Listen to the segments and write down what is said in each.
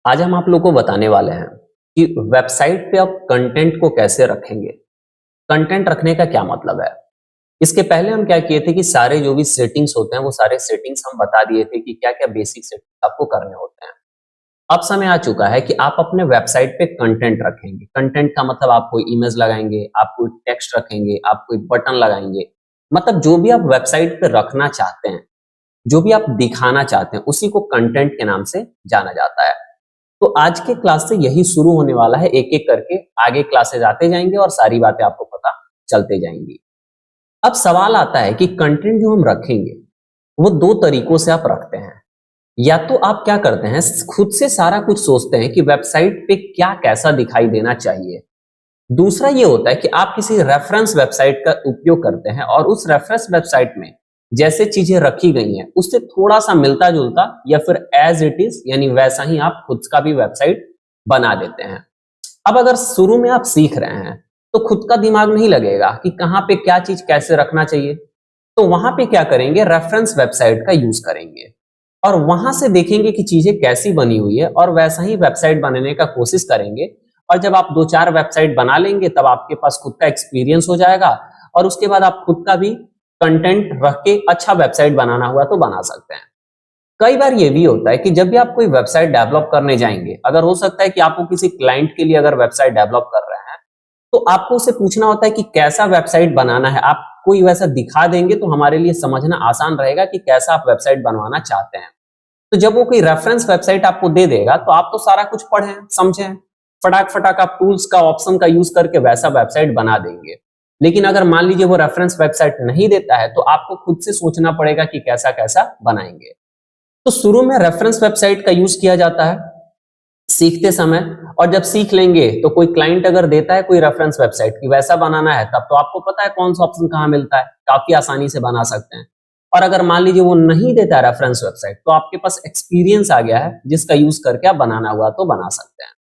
आज हम आप लोग को बताने वाले हैं कि वेबसाइट पे आप कंटेंट को कैसे रखेंगे। कंटेंट रखने का क्या मतलब है। इसके पहले हम क्या किए थे कि सारे जो भी सेटिंग्स होते हैं वो सारे सेटिंग्स हम बता दिए थे कि क्या क्या बेसिक सेटिंग्स आपको करने होते हैं। अब समय आ चुका है कि आप अपने वेबसाइट पे कंटेंट रखेंगे। कंटेंट का मतलब आप कोई इमेज लगाएंगे, आप कोई टेक्स्ट रखेंगे, आप कोई बटन लगाएंगे, मतलब जो भी आप वेबसाइट पे रखना चाहते हैं, जो भी आप दिखाना चाहते हैं, उसी को कंटेंट के नाम से जाना जाता है। तो आज के क्लास से यही शुरू होने वाला है, एक एक करके आगे क्लासेज आते जाएंगे और सारी बातें आपको पता चलते जाएंगी। अब सवाल आता है कि कंटेंट जो हम रखेंगे वो दो तरीकों से आप रखते हैं। या तो आप क्या करते हैं, खुद से सारा कुछ सोचते हैं कि वेबसाइट पे क्या कैसा दिखाई देना चाहिए। दूसरा ये होता है कि आप किसी रेफरेंस वेबसाइट का उपयोग करते हैं और उस रेफरेंस वेबसाइट में जैसे चीजें रखी गई हैं उससे थोड़ा सा मिलता जुलता या फिर एज इट इज यानी वैसा ही आप खुद का भी वेबसाइट बना देते हैं। अब अगर शुरू में आप सीख रहे हैं तो खुद का दिमाग नहीं लगेगा कि कहाँ पे क्या चीज कैसे रखना चाहिए, तो वहां पे क्या करेंगे, रेफरेंस वेबसाइट का यूज करेंगे और वहां से देखेंगे कि चीजें कैसी बनी हुई है और वैसा ही वेबसाइट बनाने का कोशिश करेंगे। और जब आप दो चार वेबसाइट बना लेंगे तब आपके पास खुद का एक्सपीरियंस हो जाएगा और उसके बाद आप खुद का भी कंटेंट रख के अच्छा वेबसाइट बनाना हुआ तो बना सकते हैं। कई बार ये भी होता है कि जब भी आप कोई वेबसाइट डेवलप करने जाएंगे, अगर हो सकता है कि आपको किसी क्लाइंट के लिए अगर वेबसाइट डेवलप कर रहे हैं तो आपको उसे पूछना होता है कि कैसा वेबसाइट बनाना है। आप कोई वैसा दिखा देंगे तो हमारे लिए समझना आसान रहेगा कि कैसा आप वेबसाइट बनवाना चाहते हैं। तो जब वो कोई रेफरेंस वेबसाइट आपको दे देगा तो आप तो सारा कुछ पढ़ें समझें, फटाक फटाक आप टूल्स का ऑप्शन का यूज करके वैसा वेबसाइट बना देंगे। लेकिन अगर मान लीजिए वो रेफरेंस वेबसाइट नहीं देता है तो आपको खुद से सोचना पड़ेगा कि कैसा कैसा बनाएंगे। तो शुरू में रेफरेंस वेबसाइट का यूज किया जाता है सीखते समय, और जब सीख लेंगे तो कोई क्लाइंट अगर देता है कोई रेफरेंस वेबसाइट की वैसा बनाना है तब तो आपको पता है कौन सा ऑप्शन कहाँ मिलता है, काफी आसानी से बना सकते हैं। और अगर मान लीजिए वो नहीं देता है रेफरेंस वेबसाइट तो आपके पास एक्सपीरियंस आ गया है जिसका यूज करके आप बनाना हुआ तो बना सकते हैं।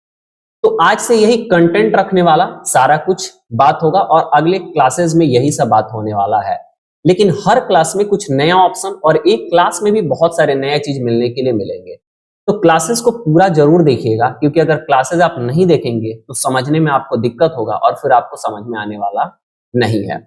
तो आज से यही कंटेंट रखने वाला सारा कुछ बात होगा और अगले क्लासेस में यही सब बात होने वाला है। लेकिन हर क्लास में कुछ नया ऑप्शन और एक क्लास में भी बहुत सारे नए चीज मिलने के लिए मिलेंगे। तो क्लासेस को पूरा जरूर देखिएगा, क्योंकि अगर क्लासेस आप नहीं देखेंगे तो समझने में आपको दिक्कत होगा और फिर आपको समझ में आने वाला नहीं है।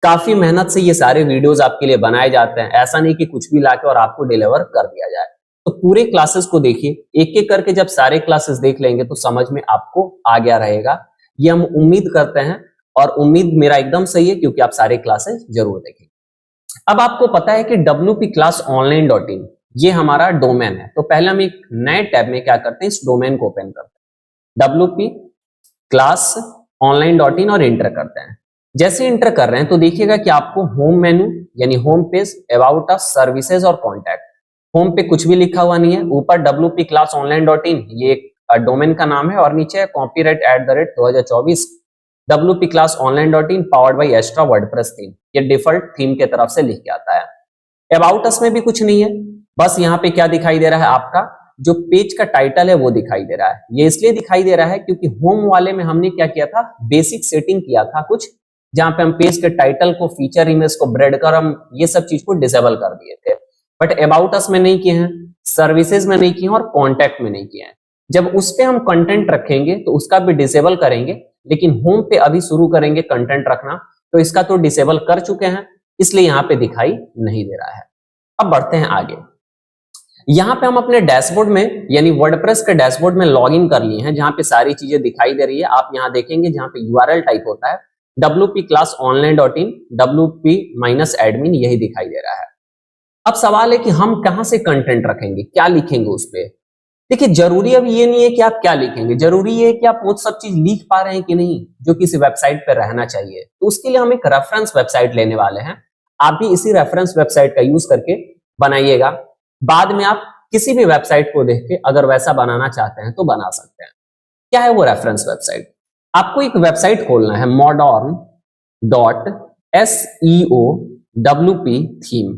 काफी मेहनत से ये सारे वीडियोस आपके लिए बनाए जाते हैं, ऐसा नहीं कि कुछ भी लाके और आपको डिलीवर कर दिया जाए। तो पूरे क्लासेस को देखिए, एक एक करके जब सारे क्लासेस देख लेंगे तो समझ में आपको आ गया रहेगा, ये हम उम्मीद करते हैं। और उम्मीद मेरा एकदम सही है क्योंकि आप सारे क्लासेस जरूर देखेंगे। अब आपको पता है कि wpclassonline.in ये हमारा डोमेन है। तो पहले हम एक नए टैब में क्या करते हैं, इस डोमेन को ओपन करते हैं wpclassonline.in और इंटर करते हैं। जैसे इंटर कर रहे हैं तो देखिएगा कि आपको होम मेनू यानी home page, about us, services और कॉन्टैक्ट, होम पे कुछ भी लिखा हुआ नहीं है, ऊपर wpclassonline.in ये एक डोमेन का नाम है और नीचे copyright @2024 wpclassonline.in powered by extra WordPress theme, ये डिफॉल्ट थीम के तरफ से लिख के आता है। अबाउट अस में भी कुछ नहीं है, बस यहाँ पे क्या दिखाई दे रहा है, आपका जो पेज का टाइटल है वो दिखाई दे रहा है। ये इसलिए दिखाई दे रहा है क्योंकि होम वाले में हमने क्या किया था, बेसिक सेटिंग किया था कुछ, जहां पे हम पेज के टाइटल को, फीचर इमेज को, ब्रेड कर हम ये सब चीज को डिसेबल कर दिए थे। बट अबाउट अस में नहीं किए हैं, सर्विसेज में नहीं किए हैं और कॉन्टैक्ट में नहीं किए हैं। जब उस पे हम कंटेंट रखेंगे तो उसका भी डिसेबल करेंगे, लेकिन होम पे अभी शुरू करेंगे कंटेंट रखना, तो इसका तो डिसेबल कर चुके हैं, इसलिए यहाँ पे दिखाई नहीं दे रहा है। अब बढ़ते हैं आगे। यहाँ पे हम अपने डैशबोर्ड में यानी वर्डप्रेस के डैशबोर्ड में लॉग इन कर लिए हैं, जहां पे सारी चीजें दिखाई दे रही है। आप यहाँ देखेंगे जहां पे यूआरएल टाइप होता है wpclassonline.in wp-admin, यही दिखाई दे रहा है। अब सवाल है कि हम कहां से कंटेंट रखेंगे, क्या लिखेंगे उस पे। देखिए, जरूरी अब ये नहीं है कि आप क्या लिखेंगे, जरूरी ये है कि आप वो सब चीज लिख पा रहे हैं कि नहीं जो किसी वेबसाइट पे रहना चाहिए। तो उसके लिए हम एक रेफरेंस वेबसाइट लेने वाले हैं, आप भी इसी रेफरेंस वेबसाइट का यूज करके बनाइएगा। बाद में आप किसी भी वेबसाइट को देख के अगर वैसा बनाना चाहते हैं तो बना सकते हैं। क्या है वो रेफरेंस वेबसाइट, आपको एक वेबसाइट खोलना है modern.seo.wp थीम,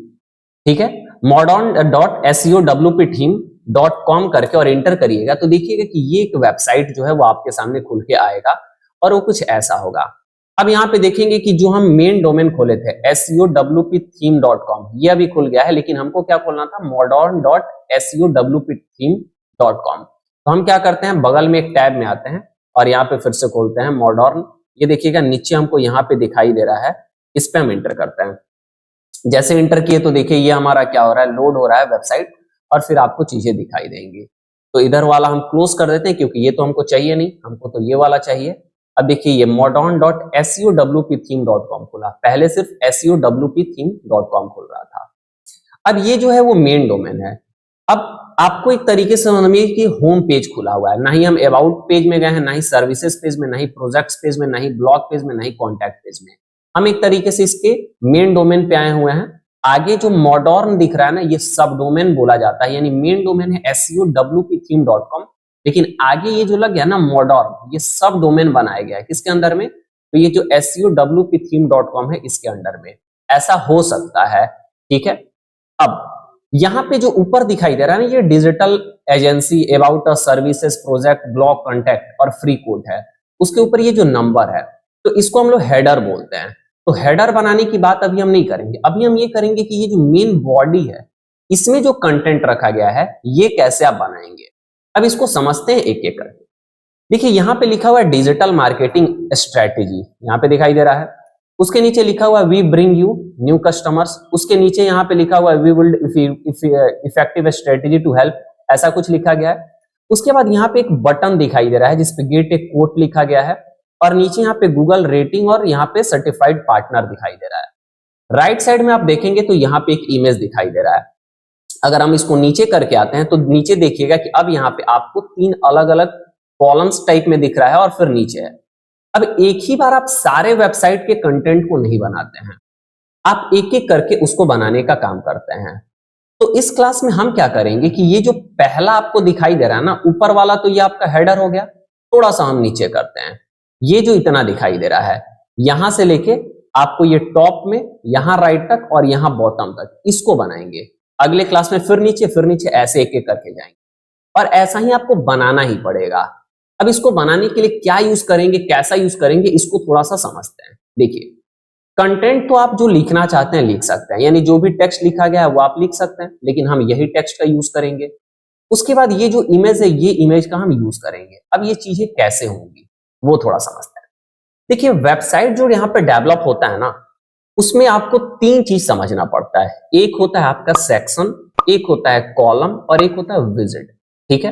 ठीक है, modern.seo.wp theme.com करके और एंटर करिएगा तो देखिएगा कि ये एक वेबसाइट जो है वो आपके सामने खुल के आएगा और वो कुछ ऐसा होगा। अब यहाँ पे देखेंगे कि जो हम मेन डोमेन खोले थे seo.wp-theme.com ये अभी खुल गया है, लेकिन हमको क्या खोलना था, modern.seo.wp-theme.com। तो हम क्या करते हैं, बगल में एक टैब में आते हैं और यहाँ पे फिर से खोलते हैं मॉडर्न। ये देखिएगा नीचे हमको यहाँ पे दिखाई दे रहा है, इस पे हम इंटर करते हैं। जैसे इंटर किए तो देखिए ये हमारा क्या हो रहा है, लोड हो रहा है वेबसाइट और फिर आपको चीजें दिखाई देंगी। तो इधर वाला हम क्लोज कर देते हैं क्योंकि ये तो हमको चाहिए नहीं, हमको तो ये वाला चाहिए। अब देखिए ये modern.sewptheme.com खुला, पहले सिर्फ sewptheme.com खुल रहा था। अब ये जो है वो मेन डोमेन है। अब आपको एक तरीके से समझिए कि होम पेज खुला हुआ है, ना ही हम अबाउट पेज में गए हैं, ना ही सर्विसेज पेज में, ना ही प्रोजेक्ट्स पेज में, ना ही ब्लॉग पेज में, ना ही कॉन्टैक्ट पेज में। हम एक तरीके से इसके मेन डोमेन पे आए हुए हैं। आगे जो मॉडर्न दिख रहा है ना, ये सब डोमेन बोला जाता है, यानी मेन डोमेन है sewptheme.com, लेकिन आगे ये जो लग गया ना मॉडर्न, ये सब डोमेन बनाया गया है किसके अंदर में, तो ये जो sewptheme.com है इसके अंडर में। ऐसा हो सकता है, ठीक है। अब यहाँ पे जो ऊपर दिखाई दे रहा है ना, ये digital agency, about us, services, project, blog, contact और फ्री कोड है। उसके ऊपर ये जो नंबर है तो इसको हम लोग हेडर बोलते हैं। तो हेडर बनाने की बात अभी हम नहीं करेंगे, अभी हम ये करेंगे कि ये जो मेन बॉडी है इसमें जो कंटेंट रखा गया है ये कैसे आप बनाएंगे। अब इसको समझते हैं एक एक करके। देखिए यहाँ पे लिखा हुआ है डिजिटल मार्केटिंग स्ट्रेटेजी, यहाँ पे दिखाई दे रहा है। उसके नीचे लिखा हुआ है we bring you new customers. उसके नीचे यहाँ पे लिखा हुआ है we build effective strategy to help, ऐसा कुछ लिखा गया है। उसके बाद यहाँ पे एक बटन दिखाई दे रहा है जिसपे गेट ए कोट लिखा गया है और नीचे यहाँ पे गूगल रेटिंग और यहाँ पे सर्टिफाइड पार्टनर दिखाई दे रहा है। राइट साइड में आप देखेंगे तो यहाँ पे एक इमेज दिखाई दे रहा है। अगर हम इसको नीचे करके आते हैं तो नीचे देखिएगा कि अब यहाँ पे आपको 3 अलग अलग कॉलम्स टाइप में दिख रहा है और फिर नीचे है। अब एक ही बार आप सारे वेबसाइट के कंटेंट को नहीं बनाते हैं, आप एक एक करके उसको बनाने का काम करते हैं। तो इस क्लास में हम क्या करेंगे कि ये जो पहला आपको दिखाई दे रहा है ना ऊपर वाला, तो ये आपका हेडर हो गया। थोड़ा सा हम नीचे करते हैं, ये जो इतना दिखाई दे रहा है यहां से लेके आपको ये टॉप में यहां राइट तक और यहां बॉटम तक, इसको बनाएंगे। अगले क्लास में फिर नीचे ऐसे एक एक करके जाएंगे और ऐसा ही आपको बनाना ही पड़ेगा। अब इसको बनाने के लिए क्या यूज करेंगे, कैसा यूज करेंगे, इसको थोड़ा सा समझते हैं। देखिए कंटेंट तो आप जो लिखना चाहते हैं लिख सकते हैं, यानी जो भी टेक्स्ट लिखा गया है वो आप लिख सकते हैं, लेकिन हम यही टेक्स्ट का यूज करेंगे। उसके बाद ये जो इमेज है ये इमेज का हम यूज करेंगे। अब ये चीजें कैसे होंगी वो थोड़ा समझते हैं। देखिए वेबसाइट जो यहाँ पे डेवलप होता है ना, उसमें आपको 3 चीज समझना पड़ता है। एक होता है आपका सेक्शन, एक होता है कॉलम और एक होता है विजिट, ठीक है।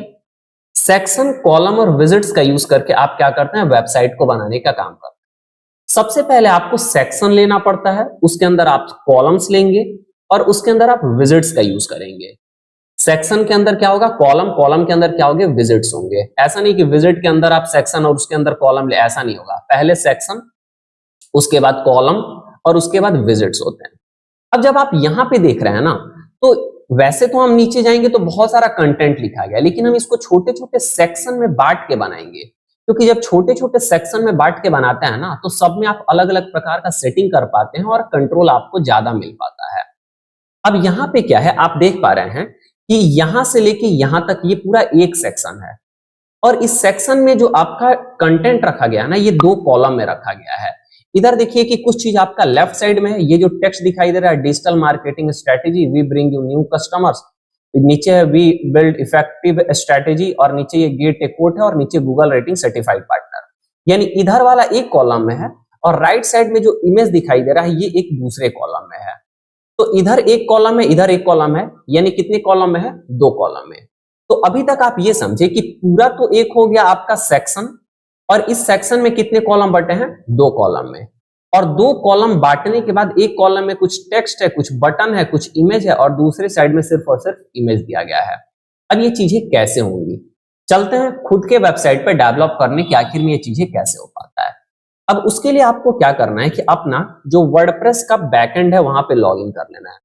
सेक्शन, कॉलम और विजिट्स का यूज करके आप क्या करते हैं, वेबसाइट को बनाने का काम करते हैं। सबसे पहले आपको सेक्शन लेना पड़ता है, उसके अंदर आप कॉलम्स लेंगे और उसके अंदर आप विजिट्स का यूज करेंगे। सेक्शन के अंदर क्या होगा, कॉलम, कॉलम के अंदर क्या होंगे, विजिट्स होंगे। ऐसा नहीं कि विजिट के अंदर आप सेक्शन और उसके अंदर कॉलम ले, ऐसा नहीं होगा। पहले सेक्शन, उसके बाद कॉलम और उसके बाद विजिट्स होते हैं। अब जब आप यहां पे देख रहे हैं ना, तो वैसे तो हम नीचे जाएंगे तो बहुत सारा कंटेंट लिखा गया, लेकिन हम इसको छोटे छोटे सेक्शन में बांट के बनाएंगे, क्योंकि जब छोटे छोटे सेक्शन में बांट के बनाते हैं ना तो सब में आप अलग अलग प्रकार का सेटिंग कर पाते हैं और कंट्रोल आपको ज्यादा मिल पाता है। अब यहाँ पे क्या है, आप देख पा रहे हैं कि यहां से लेके यहां तक ये पूरा एक सेक्शन है और इस सेक्शन में जो आपका कंटेंट रखा गया है ना, ये 2 कॉलम में रखा गया है। इधर देखिए कि कुछ चीज आपका लेफ्ट साइड में है, ये जो टेक्स्ट दिखाई दे रहा है digital marketing strategy, we bring you new customers, नीचे है वी बिल्ड इफेक्टिव स्ट्रेटेजी और नीचे ये गेट ए कोट है और नीचे गूगल रेटिंग सर्टिफाइड पार्टनर। यानी इधर वाला एक कॉलम में है और राइट साइड में जो इमेज दिखाई दे रहा है ये एक दूसरे कॉलम में है। तो इधर एक कॉलम है, इधर एक कॉलम है, यानी कितने कॉलम में है, 2 कॉलम में। तो अभी तक आप ये समझे कि पूरा तो एक हो गया आपका सेक्शन और इस सेक्शन में कितने कॉलम बटे हैं, 2 कॉलम में। और 2 कॉलम बांटने के बाद एक कॉलम में कुछ टेक्स्ट है, कुछ बटन है, कुछ इमेज है और दूसरे साइड में सिर्फ और सिर्फ इमेज दिया गया है। अब ये चीजें कैसे होंगी, चलते हैं खुद के वेबसाइट पे डेवलप करने की आखिर में ये चीजें कैसे हो पाता है। अब उसके लिए आपको क्या करना है कि अपना जो वर्डप्रेस का बैकएंड है वहां पे लॉगिन कर लेना है।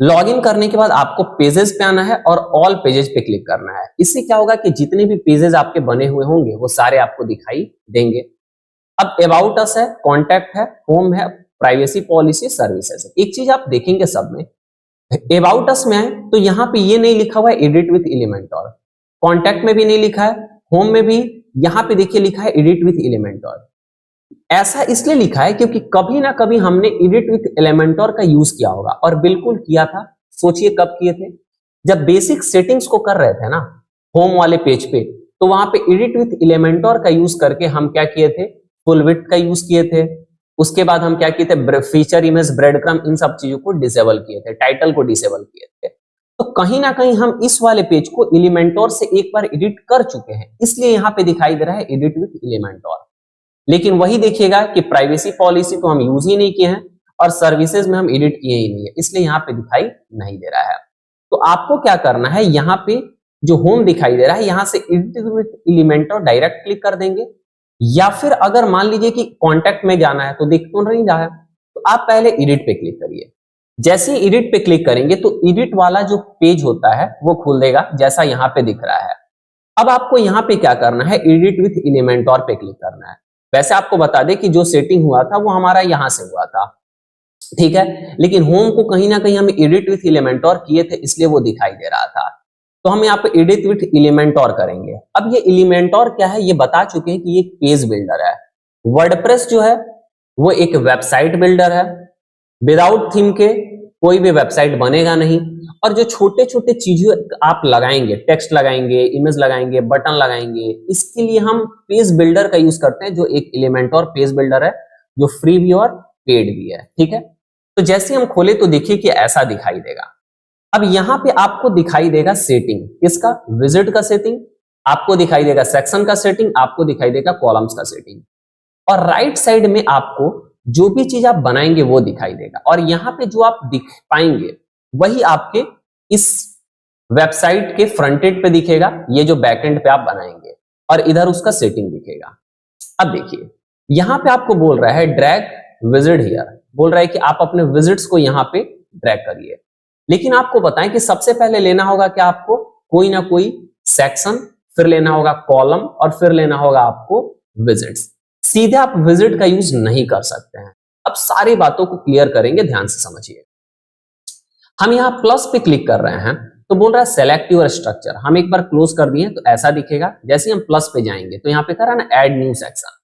लॉगिन करने के बाद आपको पेजेस पे आना है और ऑल पेजेस पे क्लिक करना है। इससे क्या होगा कि जितने भी पेजेस आपके बने हुए होंगे वो सारे आपको दिखाई देंगे। अब अबाउट अस है, कॉन्टैक्ट है, होम है, प्राइवेसी पॉलिसी, सर्विसेज है। एक चीज आप देखेंगे सब में, अबाउट अस में है तो यहाँ पे ये नहीं लिखा हुआ है एडिट विथ एलिमेंटोर, कॉन्टैक्ट में भी नहीं लिखा है, होम में भी यहाँ पे देखिए लिखा है एडिट विथ एलिमेंटोर। ऐसा इसलिए लिखा है क्योंकि कभी ना कभी हमने एडिट विथ एलिमेंटोर का यूज किया होगा और बिल्कुल किया था। सोचिए कब किए थे, जब बेसिक सेटिंग्स को कर रहे थे ना, होम वाले पेज पे, तो वहां पे एडिट विथ एलिमेंटोर का यूज करके हम क्या किए थे, फुल विड्थ का यूज किए थे। उसके बाद हम क्या किए थे, फीचर इमेज, ब्रेड क्रम, इन सब चीजों को डिसेबल किए थे, टाइटल को डिसेबल किए थे। तो कहीं ना कहीं हम इस वाले पेज को एलिमेंटोर से एक बार एडिट कर चुके हैं, इसलिए यहाँ पे दिखाई दे रहा है एडिट विथ एलिमेंटोर। लेकिन वही देखिएगा कि प्राइवेसी पॉलिसी तो हम यूज ही नहीं किए हैं और सर्विसेज में हम एडिट किए ही नहीं है, इसलिए यहाँ पे दिखाई नहीं दे रहा है। तो आपको क्या करना है, यहाँ पे जो होम दिखाई दे रहा है, यहां से एडिट विथ एलिमेंटोर डायरेक्ट क्लिक कर देंगे, या फिर अगर मान लीजिए कि कॉन्टेक्ट में जाना है तो दिख तो नहीं रहा है, तो आप पहले एडिट पे क्लिक करिए। जैसे ही एडिट पे क्लिक करेंगे तो एडिट वाला जो पेज होता है वो खुल देगा, जैसा यहाँ पे दिख रहा है। अब आपको यहाँ पे क्या करना है, एडिट विथ एलिमेंटोर पे क्लिक करना है। वैसे आपको बता दें कि जो सेटिंग हुआ था वो हमारा यहां से हुआ था, ठीक है, लेकिन होम को कहीं ना कहीं हम एडिट विथ एलिमेंटोर किए थे, इसलिए वो दिखाई दे रहा था। तो हम यहाँ पे एडिट विथ एलिमेंटोर करेंगे। अब ये एलिमेंटोर क्या है, ये बता चुके हैं कि ये पेज बिल्डर है। वर्डप्रेस जो है वो एक वेबसाइट बिल्डर है। विदाउट थीम के कोई भी वेबसाइट बनेगा नहीं, और जो छोटे छोटे चीजें आप लगाएंगे, टेक्स्ट लगाएंगे, इमेज लगाएंगे, बटन लगाएंगे, इसके लिए हम पेज बिल्डर का यूज करते हैं, जो एक एलिमेंटोर पेज बिल्डर है, जो फ्री भी और पेड भी है, ठीक है। तो जैसे हम खोले तो देखिए कि ऐसा दिखाई देगा। अब यहां पे आपको दिखाई देगा सेटिंग, किसका, विजिट का सेटिंग, आपको दिखाई देगा सेक्शन का सेटिंग, आपको दिखाई देगा कॉलम्स का सेटिंग, और राइट साइड में आपको जो भी चीज आप बनाएंगे वो दिखाई देगा। और यहाँ पे जो आप दिख पाएंगे वही आपके इस वेबसाइट के फ्रंट एंड पे दिखेगा, ये जो बैक एंड पे आप बनाएंगे, और इधर उसका सेटिंग दिखेगा। अब देखिए यहां पे आपको बोल रहा है ड्रैग विजिट हियर, बोल रहा है कि आप अपने विजिट्स को यहां पे ड्रैग करिए। लेकिन आपको बताएं कि सबसे पहले लेना होगा क्या, आपको कोई ना कोई सेक्शन, फिर लेना होगा कॉलम, और फिर लेना होगा आपको विजिट्स। सीधे आप विजिट का यूज नहीं कर सकते हैं। अब सारी बातों को क्लियर करेंगे, ध्यान से समझिए। हम यहाँ प्लस पे क्लिक कर रहे हैं तो बोल रहा है सेलेक्ट योर स्ट्रक्चर। हम एक बार क्लोज कर दिए तो ऐसा दिखेगा। जैसे हम प्लस पे जाएंगे तो यहाँ पे कह रहा है ना ऐड न्यू सेक्शन,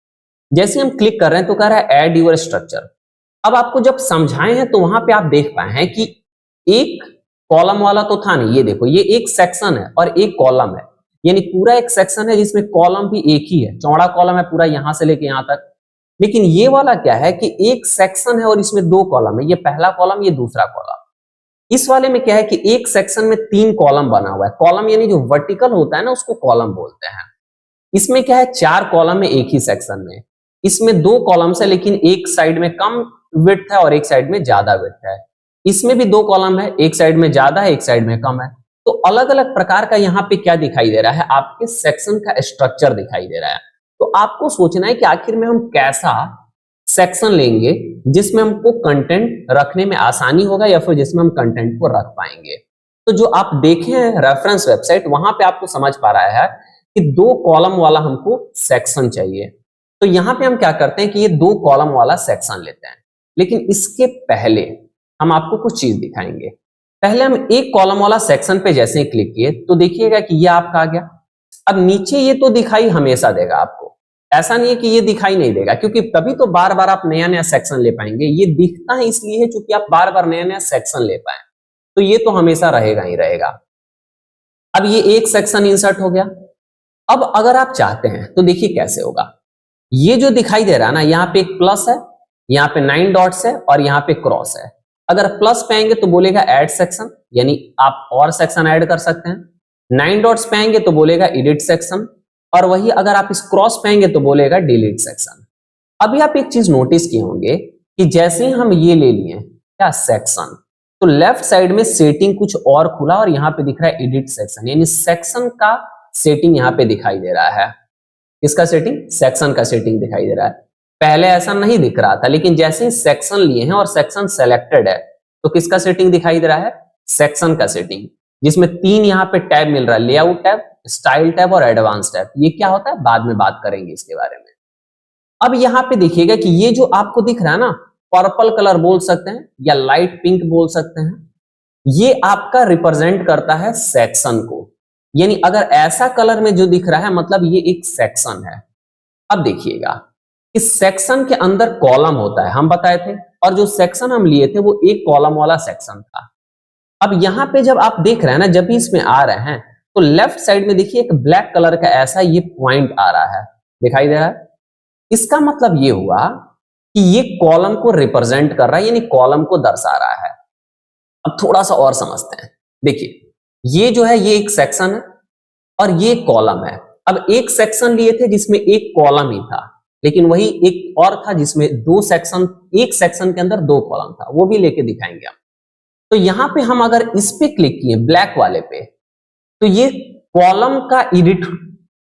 जैसे हम क्लिक कर रहे हैं तो कह रहा है ऐड योर स्ट्रक्चर। अब आपको जब समझाए हैं तो वहां पे आप देख पाए हैं कि एक कॉलम वाला तो था नहीं, ये देखो ये एक सेक्शन है और एक कॉलम है, यानी पूरा एक सेक्शन है जिसमें कॉलम भी एक ही है, चौड़ा कॉलम है पूरा यहां से लेके यहां तक। लेकिन ये वाला क्या है कि एक सेक्शन है और इसमें दो कॉलम है, ये पहला कॉलम, ये दूसरा कॉलम। इस वाले में क्या है कि एक सेक्शन में तीन कॉलम बना हुआ है, कॉलम यानी जो वर्टिकल होता है ना उसको कॉलम बोलते हैं। इसमें क्या है, चार कॉलम है एक ही सेक्शन में, इसमें दो कॉलम्स है लेकिन एक साइड में कम विड्थ है और एक साइड में ज्यादा विड्थ है। इसमें भी दो कॉलम है, एक साइड में ज्यादा है एक साइड में कम है। तो अलग अलग प्रकार का यहाँ पे क्या दिखाई दे रहा है, आपके सेक्शन का स्ट्रक्चर दिखाई दे रहा है। तो आपको सोचना है कि आखिर में हम कैसा सेक्शन लेंगे जिसमें हमको कंटेंट रखने में आसानी होगा, या फिर जिसमें हम कंटेंट को रख पाएंगे। तो जो आप देखे हैं रेफरेंस वेबसाइट, वहां पे आपको समझ पा रहा है कि दो कॉलम वाला हमको सेक्शन चाहिए। तो यहां पे हम क्या करते हैं कि ये दो कॉलम वाला सेक्शन लेते हैं। लेकिन इसके पहले हम आपको कुछ चीज दिखाएंगे। पहले हम एक कॉलम वाला सेक्शन पे जैसे ही क्लिक किए तो देखिएगा कि ये आपका आ गया। अब नीचे ये तो दिखाई हमेशा देगा आपको, ऐसा नहीं है कि ये दिखाई नहीं देगा, क्योंकि तभी तो बार बार आप नया नया सेक्शन ले पाएंगे। ये दिखता है इसलिए है क्योंकि आप बार बार नया नया सेक्शन ले पाए, तो ये तो हमेशा रहेगा ही रहेगा। अब ये एक सेक्शन इंसर्ट हो गया। अब अगर आप चाहते हैं तो देखिए कैसे होगा। ये जो दिखाई दे रहा है ना, यहाँ पे एक प्लस है, यहाँ पे 9 डॉट्स है और यहाँ पे क्रॉस है। अगर प्लस पे आएंगे तो बोलेगा ऐड सेक्शन, यानी आप और सेक्शन ऐड कर सकते हैं। 9 डॉट्स पे आएंगे तो बोलेगा एडिट सेक्शन, और वही अगर आप इस क्रॉस पे आएंगे तो बोलेगा डिलीट सेक्शन। अभी आप एक चीज नोटिस किए होंगे कि जैसे ही हम ये ले लिए क्या सेक्शन, तो लेफ्ट साइड में सेटिंग कुछ और खुला और यहाँ पे दिख रहा है एडिट सेक्शन, यानी सेक्शन का सेटिंग यहाँ पे दिखाई दे रहा है। किसका सेटिंग, सेक्शन का सेटिंग दिखाई दे रहा है। पहले ऐसा नहीं दिख रहा था, लेकिन जैसे ही सेक्शन लिए हैं और सेक्शन सेलेक्टेड है तो किसका सेटिंग दिखाई दे रहा है, सेक्शन का सेटिंग, जिसमें तीन यहाँ पे टैब मिल रहा है, लेआउट टैब, स्टाइल टैब और एडवांस टैब। ये क्या होता है बाद में बात करेंगे इसके बारे में। अब यहाँ पे देखिएगा कि ये जो आपको दिख रहा है ना, पर्पल कलर बोल सकते हैं या लाइट पिंक बोल सकते हैं, ये आपका रिप्रेजेंट करता है सेक्शन को। यानी अगर ऐसा कलर में जो दिख रहा है मतलब ये एक सेक्शन है। अब देखिएगा इस सेक्शन के अंदर कॉलम होता है, हम बताए थे, और जो सेक्शन हम लिए थे वो एक कॉलम वाला सेक्शन था। अब यहाँ पे जब आप देख रहे हैं ना, जब भी इसमें आ रहे हैं तो लेफ्ट साइड में देखिए एक ब्लैक कलर का ऐसा ये पॉइंट आ रहा है, दिखाई दे रहा है। इसका मतलब ये हुआ कि ये कॉलम को रिप्रेजेंट कर रहा है, यानी कॉलम को दर्शा रहा है। अब थोड़ा सा और समझते हैं। देखिए ये जो है ये एक सेक्शन है और ये कॉलम है। अब एक सेक्शन लिए थे जिसमें एक कॉलम ही था, लेकिन वही एक और था जिसमें दो सेक्शन, एक सेक्शन के अंदर दो कॉलम था, वो भी लेके दिखाएंगे हम। तो यहां पे हम अगर इस पे क्लिक किए ब्लैक वाले पे, तो ये कॉलम का एडिट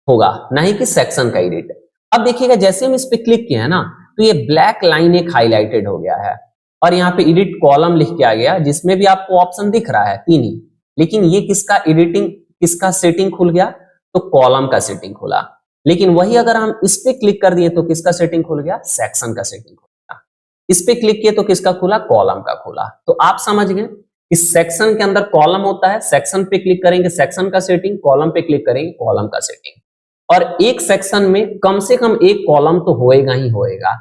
होगा, नहीं कि सेक्शन का एडिट। अब देखिएगा जैसे हम इस पे क्लिक किए हैं ना, तो ये ब्लैक लाइन एक हाईलाइटेड हो गया है और यहाँ पे एडिट कॉलम लिख के आ गया, जिसमें भी आपको ऑप्शन दिख रहा है तीन ही, लेकिन ये किसका एडिटिंग, किसका सेटिंग खुल गया, तो कॉलम का सेटिंग खुला। लेकिन वही अगर हम इस पे क्लिक कर दिए तो किसका सेटिंग खुल गया, सेक्शन का सेटिंग खुल गया। इस पे क्लिक किए तो किसका खुला, कॉलम का खुला। तो आप समझ गए इस सेक्शन के अंदर कॉलम होता है, सेक्शन पे क्लिक करेंगे सेक्शन का सेटिंग, कॉलम पे क्लिक करेंगे कॉलम का सेटिंग। और एक सेक्शन में कम से कम एक कॉलम तो होएगा ही होएगा,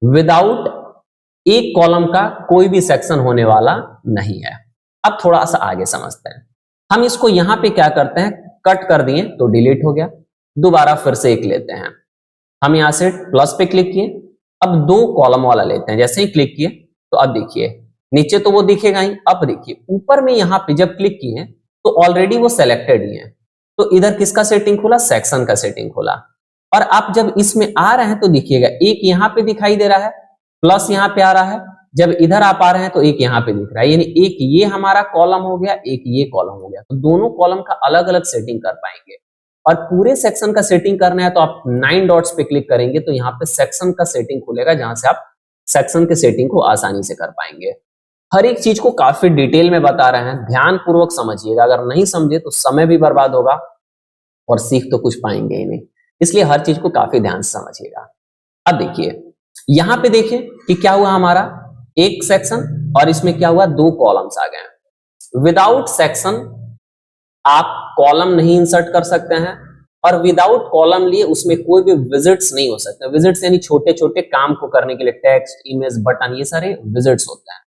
विदाउट एक कॉलम का कोई भी सेक्शन होने वाला नहीं है। अब थोड़ा सा आगे समझते हैं। हम इसको यहां पे क्या करते हैं, कट कर दिए तो डिलीट हो गया, दोबारा फिर से एक लेते हैं। हम यहां से प्लस पे क्लिक किए, अब दो कॉलम वाला लेते हैं। जैसे ही क्लिक किए तो अब देखिए नीचे तो वो दिखेगा ही, अब देखिए ऊपर में यहां पे जब क्लिक किए तो ऑलरेडी वो सेलेक्टेड ही है, तो इधर किसका सेटिंग खुला, सेक्शन का सेटिंग खुला। और आप जब इसमें आ रहे हैं तो देखिएगा एक यहां पे दिखाई दे रहा है, प्लस यहां पे आ रहा है, जब इधर आप आ रहे हैं तो एक यहां पे दिख रहा है, यानी एक ये हमारा कॉलम हो गया, एक ये कॉलम हो गया। तो दोनों कॉलम का अलग अलग सेटिंग कर पाएंगे। और पूरे सेक्शन का सेटिंग करना है तो आप 9 डॉट्स पे क्लिक करेंगे तो यहाँ पे सेक्शन का सेटिंग खुलेगा, जहां से आप सेक्शन के सेटिंग को आसानी से कर पाएंगे। हर एक चीज को काफी डिटेल में बता रहे हैं, ध्यान पूर्वक समझिएगा। अगर नहीं समझे तो समय भी बर्बाद होगा और सीख तो कुछ पाएंगे ही नहीं, इसलिए हर चीज को काफी ध्यान से समझिएगा। अब देखिए यहां पे देखिए कि क्या हुआ, हमारा एक सेक्शन और इसमें क्या हुआ, दो कॉलम्स आ गए। विदाउट सेक्शन आप कॉलम नहीं इंसर्ट कर सकते हैं, और विदाउट कॉलम लिए उसमें कोई भी विजिट्स नहीं हो सकते। विजिट्स यानी छोटे छोटे काम को करने के लिए टेक्स्ट, इमेज, बटन, ये सारे विजिट्स होते हैं।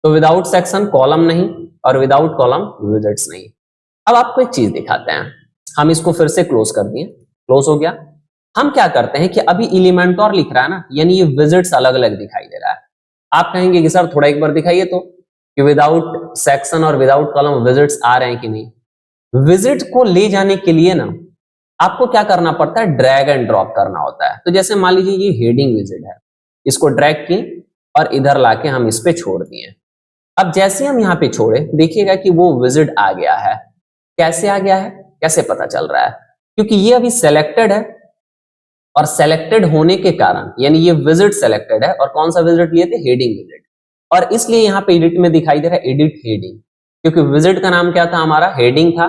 तो विदाउट सेक्शन कॉलम नहीं और विदाउट कॉलम विजिट्स नहीं। अब आपको एक चीज दिखाते हैं, हम इसको फिर से क्लोज कर दिए, क्लोज हो गया। हम क्या करते हैं कि अभी एलिमेंट और लिख रहा है ना, यानी ये विजिट्स अलग अलग दिखाई दे रहा है। आप कहेंगे कि सर थोड़ा एक बार दिखाइए तो, कि विदाउट सेक्शन और विदाउट कॉलम विजिट्स आ रहे हैं कि नहीं। विजिट को ले जाने के लिए ना आपको क्या करना पड़ता है, ड्रैग एंड ड्रॉप करना होता है। तो जैसे मान लीजिए ये हेडिंग विजिट है, इसको ड्रैग किए और इधर लाके हम इस पे छोड़ दिए। अब जैसे हम यहाँ पे छोड़े देखिएगा कि वो विजिट आ गया है। कैसे आ गया है, कैसे पता चल रहा है, क्योंकि ये अभी सेलेक्टेड है और सेलेक्टेड होने के कारण, यानी ये विजिट सेलेक्टेड है। और कौन सा विजिट लिए थे, हेडिंग विजिट, और इसलिए यहाँ पे एडिट में दिखाई दे रहा है एडिट हेडिंग, क्योंकि विजिट का नाम क्या था हमारा, हेडिंग था,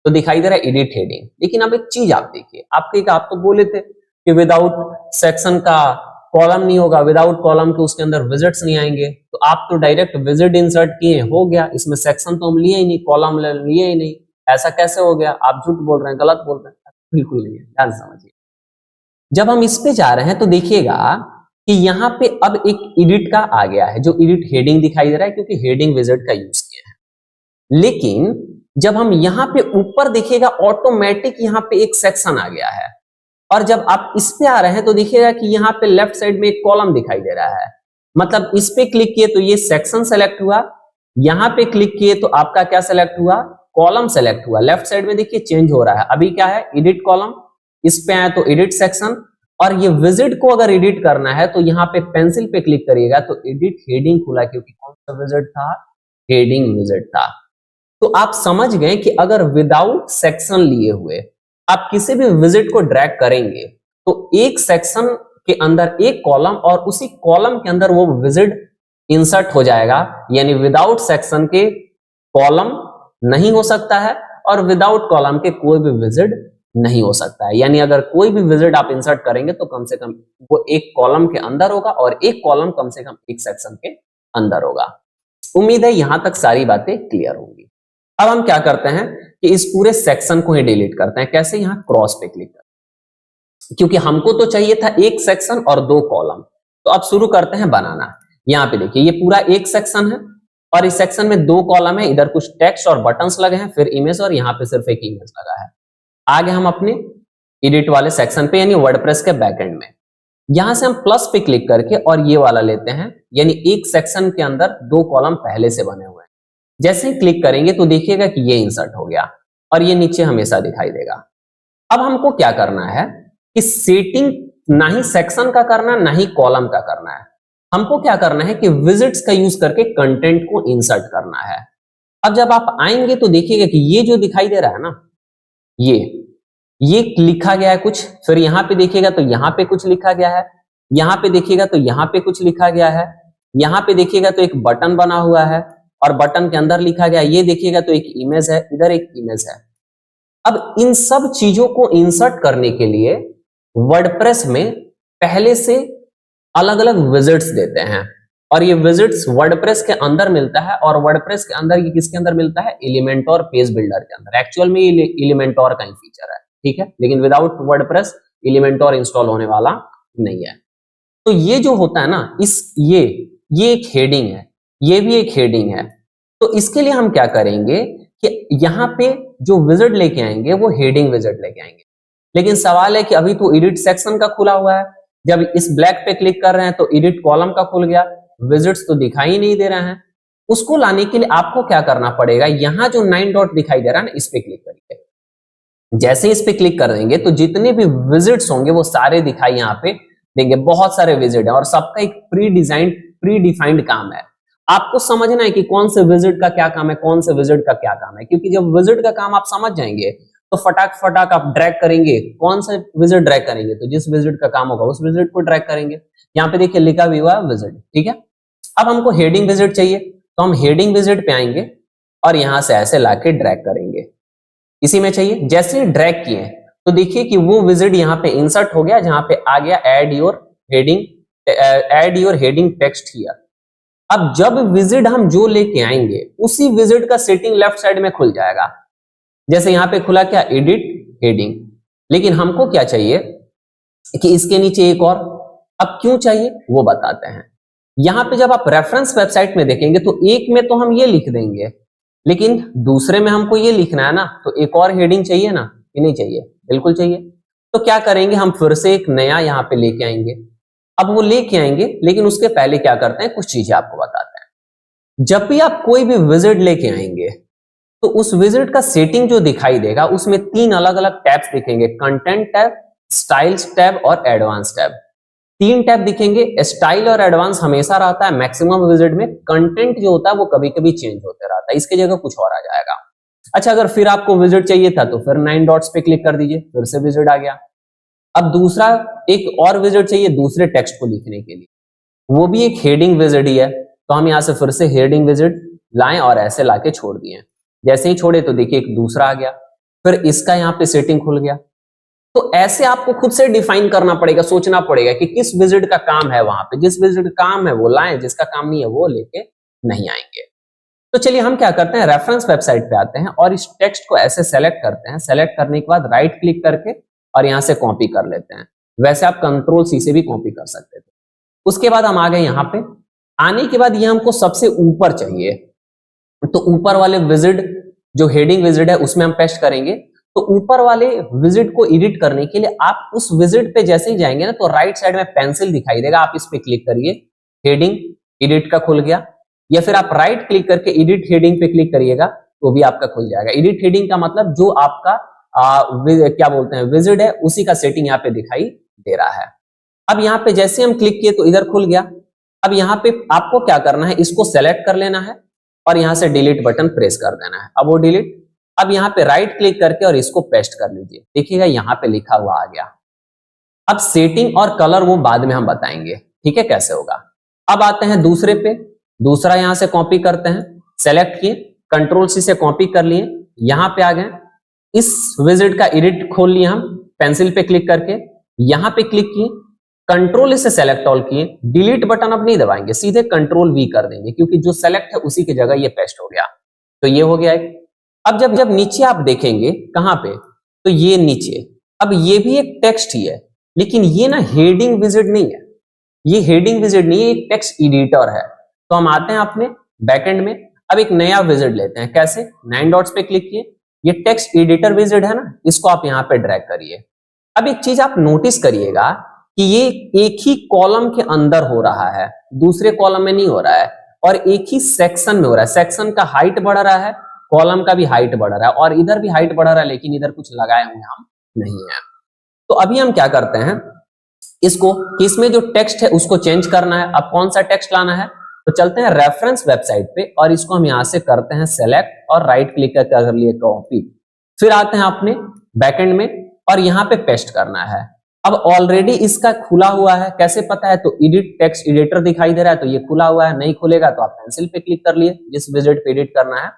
तो दिखाई दे रहा है एडिट हेडिंग। लेकिन अब एक चीज आप देखिए, आप तो बोले थे कि विदाउट सेक्शन का कॉलम नहीं होगा, विदाउट कॉलम के उसके अंदर विजिट्स नहीं आएंगे, तो आप तो डायरेक्ट विजिट इंसर्ट किए, हो गया। इसमें सेक्शन तो हम लिए ही नहीं, कॉलम लिए ही नहीं, ऐसा कैसे हो गया, आप झूठ बोल रहे हैं, गलत बोल रहे हैं। बिल्कुल नहीं है, ध्यान समझिए। जब हम इस पे जा रहे हैं तो देखिएगा कि यहाँ पे अब एक एडिट का आ गया है, जो एडिट हेडिंग दिखाई दे रहा है, क्योंकि हेडिंग विजिट का यूज किया है। लेकिन जब हम यहाँ पे ऊपर देखिएगा ऑटोमेटिक यहाँ पे एक सेक्शन आ गया है, और जब आप इस पे आ रहे हैं तो देखिएगा कि यहाँ पे लेफ्ट साइड में एक कॉलम दिखाई दे रहा है। मतलब इस पे क्लिक किए तो ये सेक्शन सेलेक्ट हुआ, यहाँ पे क्लिक किए तो आपका क्या सेलेक्ट हुआ, कॉलम सेलेक्ट हुआ। लेफ्ट साइड में देखिए चेंज हो रहा है, अभी क्या है, एडिट कॉलम, इस पे आए तो एडिट सेक्शन। और ये विजिट को अगर एडिट करना है तो यहाँ पे पेंसिल पे क्लिक करिएगा तो एडिट हेडिंग खुला, क्योंकि कौन सा विजिट था, हेडिंग विजिट था। तो आप समझ गए कि अगर विदाउट सेक्शन लिए हुए आप किसी भी विजिट को ड्रैग करेंगे तो एक सेक्शन के अंदर एक कॉलम और उसी कॉलम के अंदर वो विजिट इंसर्ट हो जाएगा। यानी विदाउट सेक्शन के कॉलम नहीं हो सकता है और विदाउट कॉलम के कोई भी विजिट नहीं हो सकता है। यानी अगर कोई भी विजिट आप इंसर्ट करेंगे तो कम से कम वो एक कॉलम के अंदर होगा और एक कॉलम कम से कम एक सेक्शन के अंदर होगा। उम्मीद है यहां तक सारी बातें क्लियर होंगी। अब हम क्या करते हैं कि इस पूरे सेक्शन को ही डिलीट करते हैं। कैसे, यहां क्रॉस पे क्लिक करते हैं, क्योंकि हमको तो चाहिए था एक सेक्शन और दो कॉलम। तो अब शुरू करते हैं बनाना। यहां पे देखिए ये पूरा एक सेक्शन है और इस सेक्शन में 2 कॉलम है, इधर कुछ टेक्स्ट और बटन्स लगे हैं, फिर इमेज, और यहाँ पे सिर्फ एक इमेज लगा है। आगे हम अपने एडिट वाले सेक्शन पे यानी वर्डप्रेस के बैकएंड में, यहां से हम प्लस पे क्लिक करके और ये वाला लेते हैं, यानी एक सेक्शन के अंदर 2 कॉलम पहले से बने हुए हैं। जैसे ही क्लिक करेंगे तो देखिएगा कि ये इंसर्ट हो गया और ये नीचे हमेशा दिखाई देगा। अब हमको क्या करना है कि सेटिंग ना ही सेक्शन का करना ना ही कॉलम का करना है, हमको क्या करना है कि विजिट्स का यूज करके कंटेंट को इंसर्ट करना है। अब जब आप आएंगे तो देखिएगा कि ये जो दिखाई दे रहा है ना, ये लिखा गया है कुछ, फिर यहां पे देखिएगा तो यहां पे कुछ लिखा गया है, यहां पे देखिएगा तो यहां पे कुछ लिखा गया है, यहां पे देखिएगा तो एक बटन बना हुआ है और बटन के अंदर लिखा गया, ये देखिएगा तो एक इमेज है, इधर एक इमेज है। अब इन सब चीजों को इंसर्ट करने के लिए वर्डप्रेस में पहले से अलग अलग विजिट्स देते हैं और ये विजिट्स वर्डप्रेस के अंदर मिलता है, और वर्डप्रेस के अंदर ये किसके अंदर मिलता है, एलिमेंटोर पेज बिल्डर के अंदर। एक्चुअल में ये एलिमेंटोर का ही फीचर है, ठीक है, लेकिन विदाउट वर्डप्रेस एलिमेंटोर इंस्टॉल होने वाला नहीं है। तो ये जो होता है ना, ये एक हेडिंग है, ये भी एक हेडिंग है। तो इसके लिए हम क्या करेंगे कि यहाँ पे जो विजिट लेके आएंगे वो हेडिंग विजिट लेके आएंगे, लेकिन सवाल है कि अभी तो एडिट सेक्शन का खुला हुआ है, जब इस ब्लैक पे क्लिक कर रहे हैं तो एडिट कॉलम का खुल गया, विजिट्स तो दिखाई नहीं दे रहे हैं। उसको लाने के लिए आपको क्या करना पड़ेगा, यहां जो 9 डॉट दिखाई दे रहा है ना, इस पे क्लिक करिए। जैसे इस पे क्लिक कर देंगे तो जितने भी विजिट्स होंगे वो सारे दिखाई यहाँ पे देंगे। बहुत सारे विजिट है और सबका एक प्री डिफाइंड काम है। आपको समझना है कि कौन से विजिट का क्या काम है, कौन से विजिट का क्या काम है, क्योंकि जब विजिट का काम आप समझ जाएंगे तो फटाक आप ड्रैग करेंगे, कौन सा विजिट ड्रैग करेंगे, तो जिस विजिट का काम होगा उस विजिट को ड्रैग करेंगे। यहाँ पे देखिए लिखा भी हुआ है विजिट, ठीक है। अब हमको हेडिंग विजिट चाहिए तो हम हेडिंग विजिट पे आएंगे और यहां से ऐसे लाके ड्रैग करेंगे, इसी में चाहिए। जैसे ही ड्रैग किए तो देखिए कि वो विजिट यहाँ पे इंसर्ट हो गया, जहां पे आ गया add your heading text here. अब जब विजिट हम जो लेके आएंगे उसी विजिट का सेटिंग लेफ्ट साइड में खुल जाएगा। जैसे यहां पे खुला क्या, एडिट हेडिंग, लेकिन हमको क्या चाहिए कि इसके नीचे एक और। अब क्यों चाहिए वो बताते हैं। यहां पे जब आप रेफरेंस वेबसाइट में देखेंगे तो एक में तो हम ये लिख देंगे, लेकिन दूसरे में हमको ये लिखना है ना, तो एक और हेडिंग चाहिए ना, कि नहीं चाहिए, बिल्कुल चाहिए। तो क्या करेंगे, हम फिर से एक नया यहां पे लेके आएंगे। अब वो लेके आएंगे, लेकिन उसके पहले क्या करते हैं, कुछ चीजें आपको बताते हैं। जब भी आप कोई भी विजिट लेके आएंगे तो उस विजिट का सेटिंग जो दिखाई देगा उसमें 3 अलग अलग टैब्स दिखेंगे, कंटेंट टैब, स्टाइल्स टैब और एडवांस टैब। 3 टैब दिखेंगे। स्टाइल और एडवांस हमेशा रहता है मैक्सिमम विजिट में, कंटेंट जो होता है वो कभी कभी चेंज होते रहता है, इसकी जगह कुछ और आ जाएगा। अच्छा, अगर फिर आपको विजिट चाहिए था तो फिर 9 डॉट्स पे क्लिक कर दीजिए, फिर से विजिट आ गया। अब दूसरा एक और विजिट चाहिए दूसरे टेक्स्ट को लिखने के लिए, वो भी एक हेडिंग विजिट ही है, तो हम यहां से फिर से हेडिंग विजिट लाएं और ऐसे लाके छोड़ दिए। जैसे ही छोड़े तो देखिए एक दूसरा आ गया, फिर इसका यहाँ पे सेटिंग खुल गया। तो ऐसे आपको खुद से डिफाइन करना पड़ेगा, सोचना पड़ेगा कि किस विजिट का काम है, वहां पे जिस विजिट का काम है वो लाएं, जिसका काम नहीं है वो लेके नहीं आएंगे। तो चलिए हम क्या करते हैं, रेफरेंस वेबसाइट पे आते हैं और इस टेक्स्ट को ऐसे सेलेक्ट करते हैं। सेलेक्ट करने के बाद राइट क्लिक करके और यहां से कॉपी कर लेते हैं। वैसे आप कंट्रोल सी से भी कॉपी कर सकते थे। उसके बाद हम आ गए यहाँ पे। आने के बाद ये हमको सबसे ऊपर चाहिए, तो ऊपर वाले विजिट जो हेडिंग विजिट है उसमें हम पेस्ट करेंगे। तो ऊपर वाले विजिट को एडिट करने के लिए आप उस विजिट पे जैसे ही जाएंगे ना, तो राइट साइड में पेंसिल दिखाई देगा, आप इस पे क्लिक करिए, हेडिंग एडिट का खुल गया। या फिर आप राइट क्लिक करके एडिट हेडिंग पे क्लिक करिएगा तो भी आपका खुल जाएगा। एडिट हेडिंग का मतलब जो आपका क्या बोलते हैं विजिट है उसी का सेटिंग यहाँ पे दिखाई दे रहा है। अब यहाँ पे जैसे हम क्लिक किए तो इधर खुल गया। अब यहाँ पे आपको क्या करना है, इसको सेलेक्ट कर लेना है और यहां से डिलीट बटन प्रेस कर देना है। अब वो डिलीट, अब यहाँ पे राइट क्लिक करके और इसको पेस्ट कर लीजिए, देखिएगा यहाँ पे लिखा हुआ आ गया। अब सेटिंग और कलर वो बाद में हम बताएंगे, ठीक है, कैसे होगा। अब आते हैं दूसरे पे, दूसरा यहां से कॉपी करते हैं, सेलेक्ट किए, कंट्रोल सी से कॉपी कर लिए, यहां पे आ गए। इस विजिट का एडिट खोल लिए हम पेंसिल पे क्लिक करके, यहां पे क्लिक किए, कंट्रोल से सेलेक्ट ऑल किए, डिलीट बटन अब नहीं दबाएंगे, सीधे कंट्रोल वी कर देंगे क्योंकि जो सेलेक्ट है उसी की जगह ये पेस्ट हो गया। तो ये हो गया एक। अब जब नीचे आप देखेंगे कहां पे, तो ये नीचे, अब ये भी एक टेक्स्ट ही है, लेकिन ये ना हेडिंग विजिट नहीं है, ये हेडिंग विजिट नहीं है, एक टेक्स्ट एडिटर है। तो हम आते हैं अपने बैकएंड में। अब एक नया विजिट लेते हैं, कैसे? 9 डॉट्स पे क्लिक किए, ये टेक्स्ट एडिटर विजिट है ना, इसको आप यहाँ पे ड्रैग करिए। अब एक चीज आप नोटिस करिएगा कि ये एक ही कॉलम के अंदर हो रहा है, दूसरे कॉलम में नहीं हो रहा है, और एक ही सेक्शन में हो रहा है। सेक्शन का हाइट बढ़ रहा है, कॉलम का भी हाइट बढ़ रहा है, और इधर भी हाइट बढ़ रहा है, लेकिन इधर कुछ लगाए हुए हम नहीं है। तो अभी हम क्या करते हैं, इसको कि इसमें जो टेक्स्ट है उसको चेंज करना है। अब कौन सा टेक्स्ट लाना है, तो चलते हैं रेफरेंस वेबसाइट पे, और इसको हम यहां से करते हैं सेलेक्ट और राइट क्लिक करके कर लिए कॉपी। फिर आते हैं अपने बैकएंड में और यहाँ पे पेस्ट करना है। अब ऑलरेडी इसका खुला हुआ है, कैसे पता है, तो एडिट टेक्स्ट एडिटर दिखाई दे रहा है, तो ये खुला हुआ है। नहीं खुलेगा तो आप पेंसिल पे क्लिक कर लिए जिस विजिट पे एडिट करना है।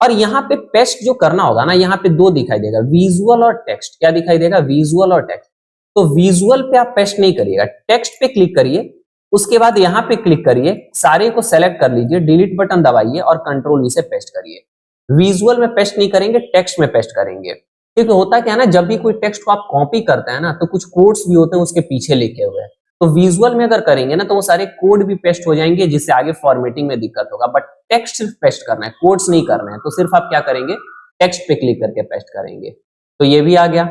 और यहाँ पे पेस्ट जो करना होगा ना, यहाँ पे दो दिखाई देगा, विजुअल और टेक्स्ट। क्या दिखाई देगा? विजुअल और टेक्स्ट। तो विजुअल पे आप पेस्ट नहीं करिएगा, टेक्स्ट पे क्लिक करिए, उसके बाद यहाँ पे क्लिक करिए, सारे को सेलेक्ट कर लीजिए, डिलीट बटन दबाइए और कंट्रोल वी से पेस्ट करिए। विजुअल में पेस्ट नहीं करेंगे, टेक्स्ट में पेस्ट करेंगे। क्योंकि होता क्या है ना, जब भी कोई टेक्स्ट को आप कॉपी करते हैं ना, तो कुछ कोड्स भी होते हैं उसके पीछे लिखे हुए। तो विजुअल में अगर करेंगे ना, तो वो सारे कोड भी पेस्ट हो जाएंगे, जिससे आगे फॉर्मेटिंग में दिक्कत होगा। बट टेक्स्ट सिर्फ पेस्ट करना है, कोड्स नहीं करना है। तो सिर्फ आप क्या करेंगे, टेक्स्ट पे क्लिक करके पेस्ट करेंगे। तो ये भी आ गया।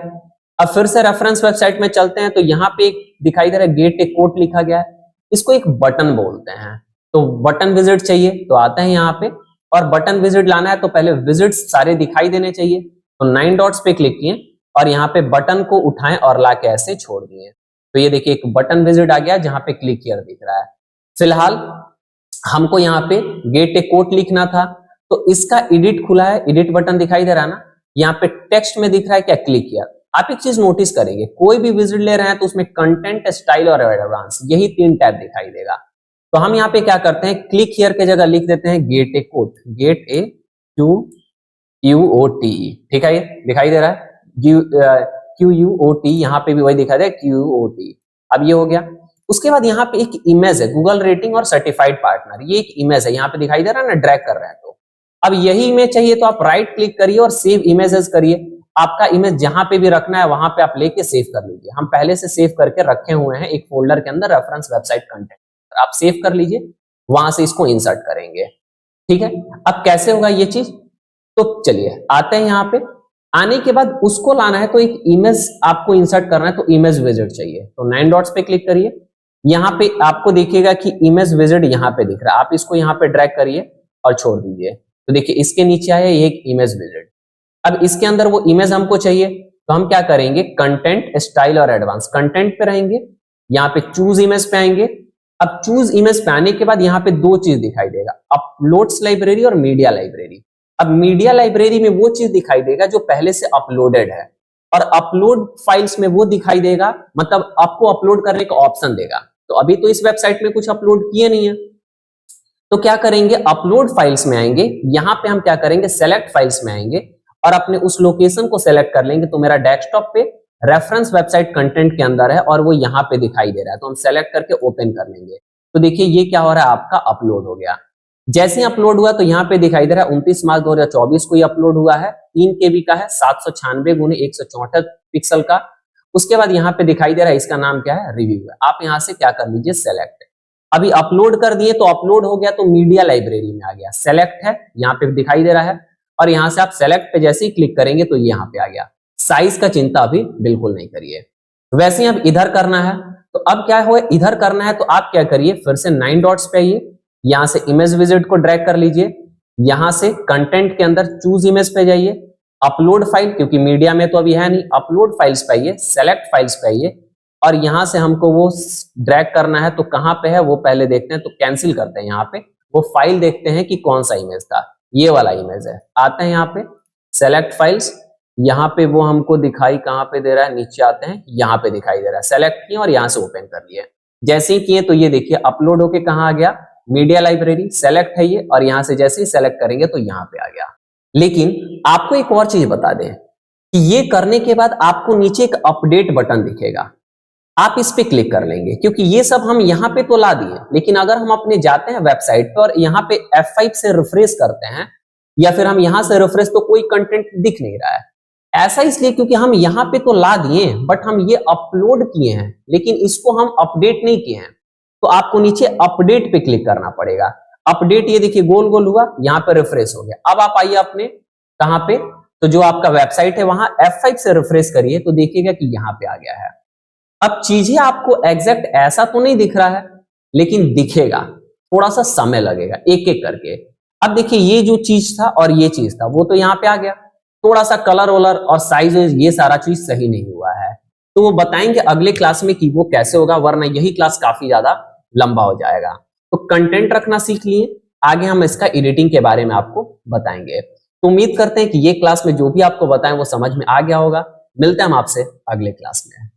अब फिर से रेफरेंस वेबसाइट में चलते हैं, तो यहाँ पे एक दिखाई दे रहा है गेट ए कोड लिखा गया है, इसको एक बटन बोलते हैं। तो बटन विजिट चाहिए, तो आते हैं यहाँ पे, और बटन विजिट लाना है तो पहले विजिट्स सारे दिखाई देने चाहिए। तो 9 डॉट्स पे क्लिक किए और यहाँ पे बटन को उठाएं और लाके ऐसे छोड़ दिए। तो ये देखिए एक बटन विजिट आ गया जहां पे क्लिक हियर दिख रहा है। फिलहाल हमको यहाँ पे गेट ए कोट लिखना था, तो इसका एडिट खुला है, एडिट बटन दिखाई दे रहा है ना, यहाँ पे टेक्स्ट में दिख रहा है क्या, क्लिक हियर। आप एक चीज नोटिस करेंगे, कोई भी विजिट ले रहे हैं तो उसमें कंटेंट, स्टाइल और एडवांस, यही 3 टैब दिखाई देगा। तो हम यहाँ पे क्या करते हैं, क्लिक हियर के जगह लिख देते हैं get a quote, get a QUOT। ठीक है, ये दिखाई दे रहा है QUOT, यहाँ पे भी वही दिखा दे QUOT। अब ये हो गया। उसके बाद यहाँ पे एक इमेज है, गूगल रेटिंग और सर्टिफाइड पार्टनर, ये एक इमेज है, यहाँ पे दिखाई दे रहा है ना, ड्रैग कर रहे हैं। तो अब यही इमेज चाहिए तो आप राइट क्लिक करिए और सेव इमेजेस करिए। आपका इमेज जहां पे भी रखना है वहां पे आप लेके सेव कर लीजिए। हम पहले से सेव करके रखे हुए हैं एक फोल्डर के अंदर, रेफरेंस वेबसाइट कंटेंट, आप सेव कर लीजिए, वहां से इसको इंसर्ट करेंगे। ठीक है, अब कैसे होगा ये चीज, तो चलिए आते हैं यहाँ पे। आने के बाद उसको लाना है, तो एक इमेज आपको इंसर्ट करना है, तो इमेज विजिट चाहिए। तो 9 डॉट्स पे क्लिक करिए, यहाँ पे आपको देखिएगा कि इमेज विजिट यहाँ पे दिख रहा है, आप इसको यहाँ पे ड्रैग करिए और छोड़ दीजिए। तो देखिए इसके नीचे आया ये एक इमेज विजिट। अब इसके अंदर वो इमेज हमको चाहिए, तो हम क्या करेंगे, कंटेंट, स्टाइल और एडवांस, कंटेंट पे रहेंगे, यहाँ पे चूज इमेज पे आएंगे। अब चूज इमेज पे आने के बाद यहाँ पे 2 चीज दिखाई देगा, अपलोड्स लाइब्रेरी और मीडिया लाइब्रेरी। अब मीडिया लाइब्रेरी में वो चीज दिखाई देगा जो पहले से अपलोडेड है, और अपलोड फाइल्स में वो दिखाई देगा, मतलब आपको अपलोड करने का ऑप्शन देगा। तो अभी तो इस वेबसाइट में कुछ अपलोड किए नहीं है, तो क्या करेंगे, अपलोड फाइल्स में आएंगे, यहाँ पे हम क्या करेंगे, सेलेक्ट फाइल्स में आएंगे और अपने उस लोकेशन को सेलेक्ट कर लेंगे। तो मेरा डेस्कटॉप पे रेफरेंस वेबसाइट कंटेंट के अंदर है और वो यहाँ पे दिखाई दे रहा है, तो हम सेलेक्ट करके ओपन कर लेंगे। तो देखिए ये क्या हो रहा है, आपका अपलोड हो गया। जैसे ही अपलोड हुआ तो यहाँ पे दिखाई दे रहा है 29 मार्च 2024 को ये अपलोड हुआ है, 3 KB का है, 796 गुने 164 पिक्सल का। उसके बाद यहाँ पे दिखाई दे रहा है, इसका नाम क्या है, रिव्यू है। आप यहाँ से क्या कर लीजिए, सेलेक्ट। अभी अपलोड कर दिए तो अपलोड हो गया, तो मीडिया लाइब्रेरी में आ गया, सेलेक्ट है, यहाँ पे दिखाई दे रहा है, और यहाँ से आप सेलेक्ट पे जैसे ही क्लिक करेंगे तो यहाँ पे आ गया। साइज का चिंता अभी बिल्कुल नहीं करिए। वैसे ही अब इधर करना है, तो अब क्या हो, इधर करना है तो आप क्या करिए, फिर से 9 डॉट्स पे आइए, यहाँ से इमेज विजिट को ड्रैग कर लीजिए, यहाँ से कंटेंट के अंदर चूज इमेज पे जाइए, अपलोड फाइल, क्योंकि मीडिया में तो अभी है नहीं, अपलोड फाइल्स पे आइए, सेलेक्ट फाइल्स पे आइए, और यहाँ से हमको वो ड्रैग करना है। तो कहाँ पे है वो पहले देखते हैं, तो कैंसिल करते हैं, यहाँ पे वो फाइल देखते हैं कि कौन सा इमेज था, ये वाला इमेज है। आते हैं यहाँ पे सेलेक्ट फाइल्स, यहाँ पे वो हमको दिखाई कहाँ पे दे रहा है, नीचे आते हैं, यहाँ पे दिखाई दे रहा है, सेलेक्ट किए और यहाँ से ओपन कर लिए। जैसे ही किए तो ये देखिए अपलोड होके कहाँ आ गया, मीडिया लाइब्रेरी, सेलेक्ट है ये, और यहाँ से जैसे ही सेलेक्ट करेंगे तो यहाँ पे आ गया। लेकिन आपको एक और चीज बता दें कि ये करने के बाद आपको नीचे एक अपडेट बटन दिखेगा, आप इस पे क्लिक कर लेंगे, क्योंकि ये सब हम यहाँ पे तो ला दिए, लेकिन अगर हम अपने जाते हैं वेबसाइट पे और यहाँ पे F5 से रिफ्रेश करते हैं, या फिर हम यहाँ से रिफ्रेश, तो कोई कंटेंट दिख नहीं रहा है। ऐसा इसलिए क्योंकि हम यहाँ पे तो ला दिए, बट हम ये अपलोड किए हैं, लेकिन इसको हम अपडेट नहीं किए हैं। तो आपको नीचे अपडेट पे क्लिक करना पड़ेगा। अपडेट ये देखिए गोल गोल हुआ, यहाँ पे रिफ्रेश हो गया। अब आप आइए अपने कहां पे, तो जो आपका वेबसाइट है वहां F5 से रिफ्रेश करिए तो देखिएगा कि यहाँ पे आ गया है। अब चीजें आपको एग्जैक्ट ऐसा तो नहीं दिख रहा है, लेकिन दिखेगा, थोड़ा सा समय लगेगा एक एक करके। अब देखिए ये जो चीज था और ये चीज था वो तो यहाँ पे आ गया, थोड़ा सा कलर वलर और साइज ये सारा चीज सही नहीं हुआ है, तो वो बताएंगे अगले क्लास में कि वो कैसे होगा, वरना यही क्लास काफी ज्यादा लंबा हो जाएगा। तो कंटेंट रखना सीख लिए, आगे हम इसका एडिटिंग के बारे में आपको बताएंगे। तो उम्मीद करते हैं कि ये क्लास में जो भी आपको बताएं वो समझ में आ गया होगा। मिलते हैं हम आपसे अगले क्लास में।